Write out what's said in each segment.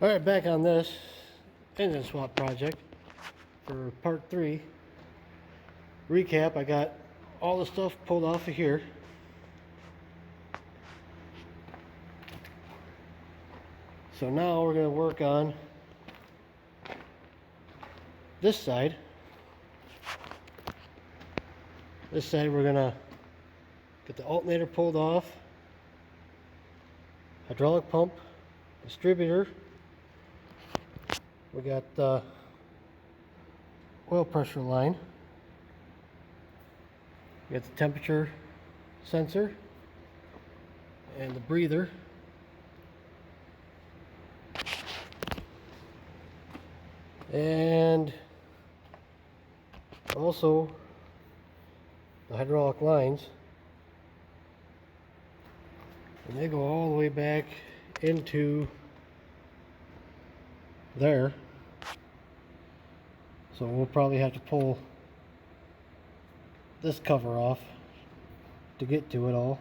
Alright, back on this engine swap project for part 3. Recap, I got all the stuff pulled off of here. So now we're going to work on this side. This side we're going to get the alternator pulled off, hydraulic pump, distributor. We got the oil pressure line. We got the temperature sensor and the breather. And also the hydraulic lines. And they go all the way back into there. So we'll probably have to pull this cover off to get to it all.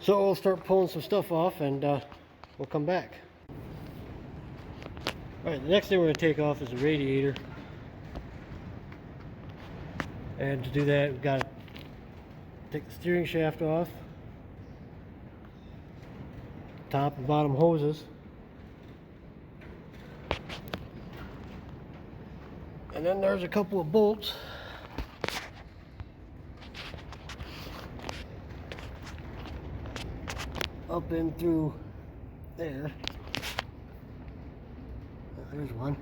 So we'll start pulling some stuff off and we'll come back. Alright, the next thing we're going to take off is the radiator. And to do that, we've got to take the steering shaft off, top and bottom hoses. And then there's a couple of bolts up in through there. There's one.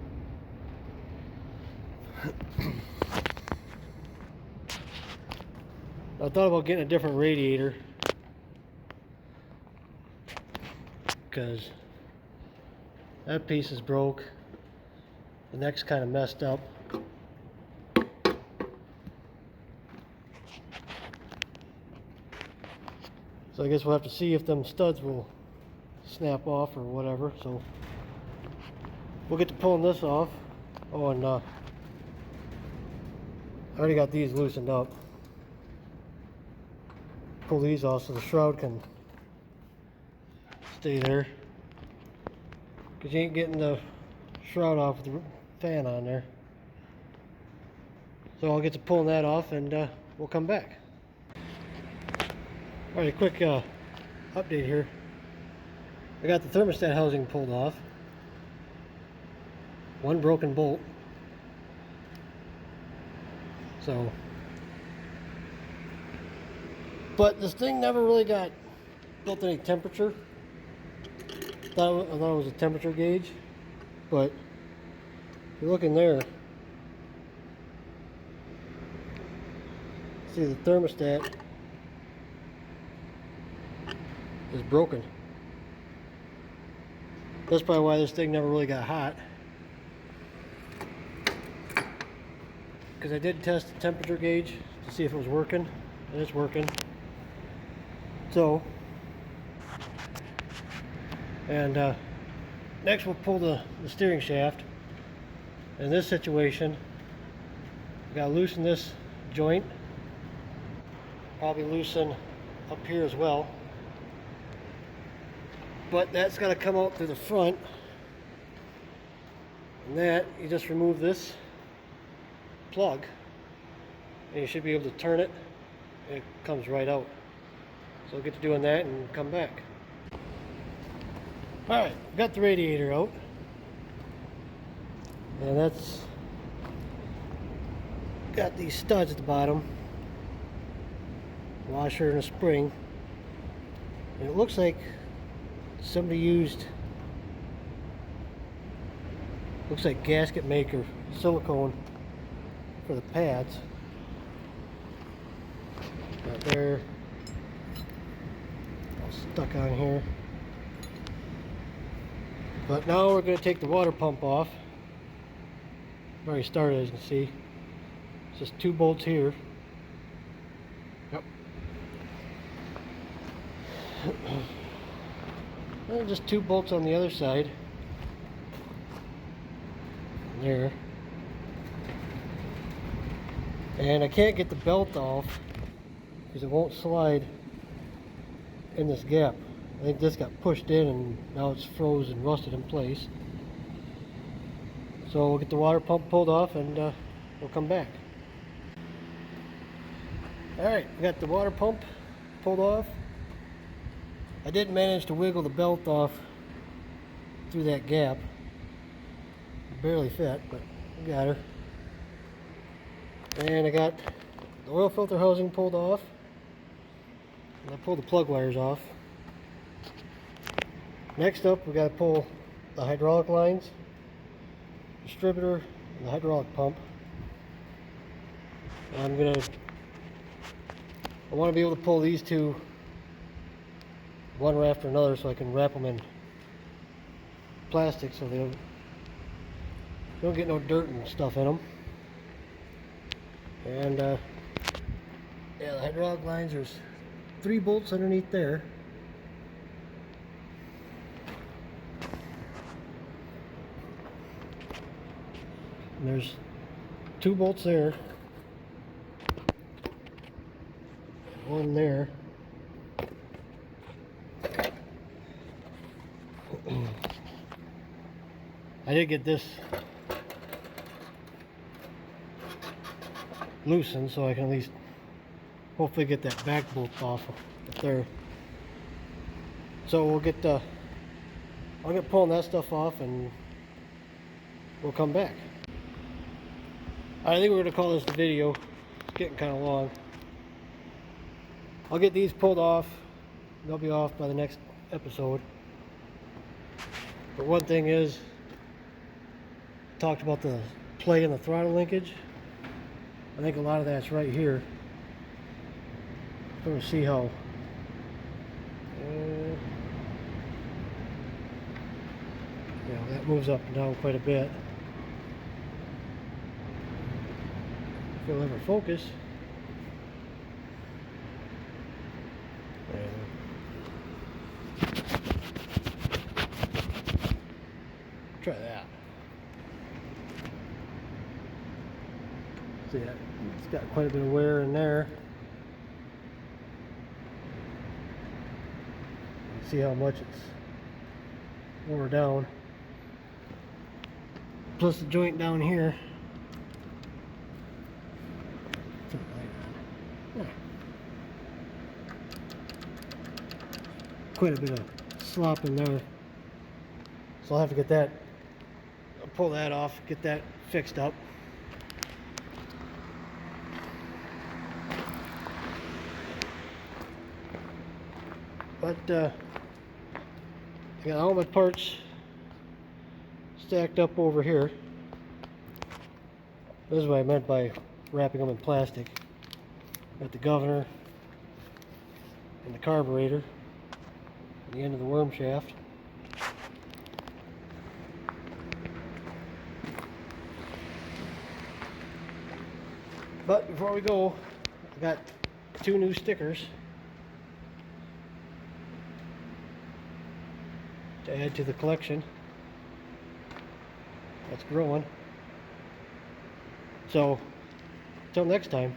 I thought about getting a different radiator because that piece is broke. The neck's kind of messed up. So I guess we'll have to see if them studs will snap off or whatever. So we'll get to pulling this off. Oh, and I already got these loosened up. Pull these off so the shroud can stay there. Because you ain't getting the shroud off with the fan on there. So I'll get to pulling that off and we'll come back. Alright, a quick update here. I got the thermostat housing pulled off. One broken bolt. So, but this thing never really got built any temperature. I thought it was a temperature gauge, but if you look in there, see the thermostat is broken. That's probably why this thing never really got hot. Because I did test the temperature gauge to see if it was working, and it's working. So, and next we'll pull the steering shaft. In this situation, we gotta loosen this joint. Probably loosen up here as well. But that's got to come out through the front, and that you just remove this plug and you should be able to turn it and it comes right out. So we'll get to doing that and come back. Alright, got the radiator out, and that's got these studs at the bottom, washer and a spring, and it looks like somebody used, looks like gasket maker silicone for the pads. Right there, all stuck on here. But now we're going to take the water pump off. I've already started, as you can see. It's just 2 bolts here. Yep. And just 2 bolts on the other side. There. And I can't get the belt off because it won't slide in this gap. I think this got pushed in and now it's froze and rusted in place. So we'll get the water pump pulled off and we'll come back. Alright, we got the water pump pulled off. I did manage to wiggle the belt off through that gap. It barely fit, but we got her. And I got the oil filter housing pulled off. And I pulled the plug wires off. Next up, we got to pull the hydraulic lines, distributor, and the hydraulic pump. I want to be able to pull these two one right after another so I can wrap them in plastic so they don't get no dirt and stuff in them. And yeah, the hydraulic lines, there's 3 bolts underneath there. And there's 2 bolts there. 1 there. I did get this loosened so I can at least hopefully get that back bolt off up there. So we'll get I'll get pulling that stuff off and we'll come back. I think we're going to call this the video. It's getting kind of long. I'll get these pulled off. They'll be off by the next episode. But one thing is, talked about the play and the throttle linkage. I think a lot of that's right here. I'm going to see how yeah, that moves up and down quite a bit. If it'll ever focus. Try that. See that? It's got quite a bit of wear in there. See how much it's wore down. Plus the joint down here. Quite a bit of slop in there. So I'll have to get that, I'll pull that off, get that fixed up. But I got all my parts stacked up over here. This is what I meant by wrapping them in plastic. Got the governor and the carburetor, and the end of the worm shaft. But before we go, I got 2 new stickers to add to the collection. That's growing. So, until next time.